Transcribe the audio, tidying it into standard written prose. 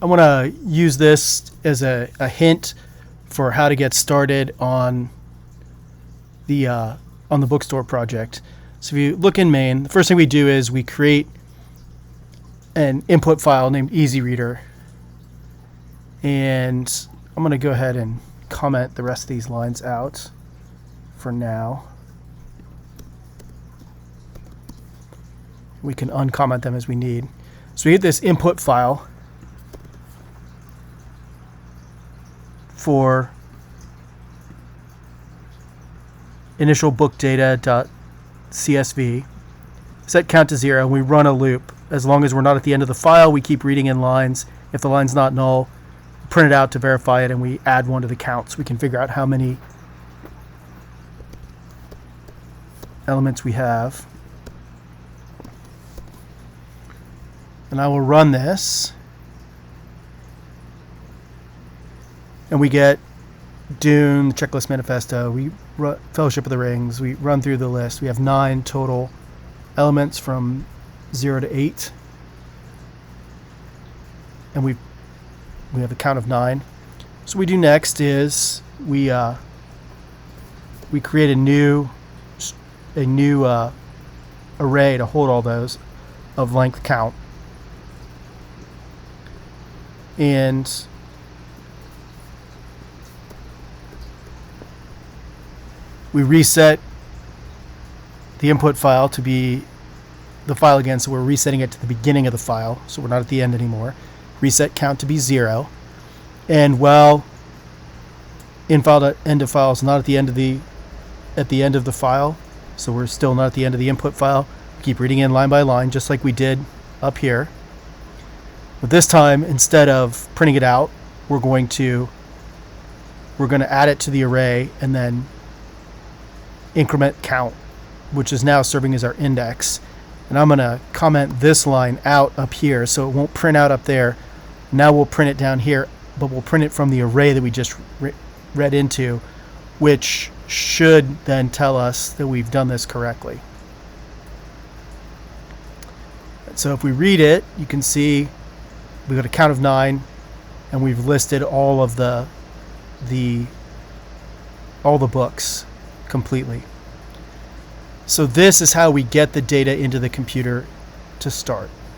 I want to use this as a hint for how to get started on the bookstore project. So if you look in main, the first thing we do is we create an input file named EasyReader, and I'm going to go ahead and comment the rest of these lines out for now. We can uncomment them as we need. So we get this input file for initial book data.csv, set count to 0, and we run a loop. As long as we're not at the end of the file, we keep reading in lines. If the line's not null, print it out to verify it, and we add 1 to the count so we can figure out how many elements we have. And I will run this, and we get Dune, the Checklist Manifesto, we Fellowship of the Rings, we run through the list. We have 9 total elements from 0 to 8, and we have a count of 9. So what we do next is we create a new array to hold all those of length count, and we reset the input file to be the file again, so we're resetting it to the beginning of the file, so we're not at the end anymore. Reset count to be 0, and while in_file.end of file is not at the end of the file, so we're still not at the end of the input file. We keep reading in line by line, just like we did up here. But this time, instead of printing it out, we're going to add it to the array and then increment count, which is now serving as our index. And I'm going to comment this line out up here so it won't print out up there. Now we'll print it down here, but we'll print it from the array that we just read into, which should then tell us that we've done this correctly. So if we read it, you can see we've got a count of 9, and we've listed all of the books completely. So this is how we get the data into the computer to start.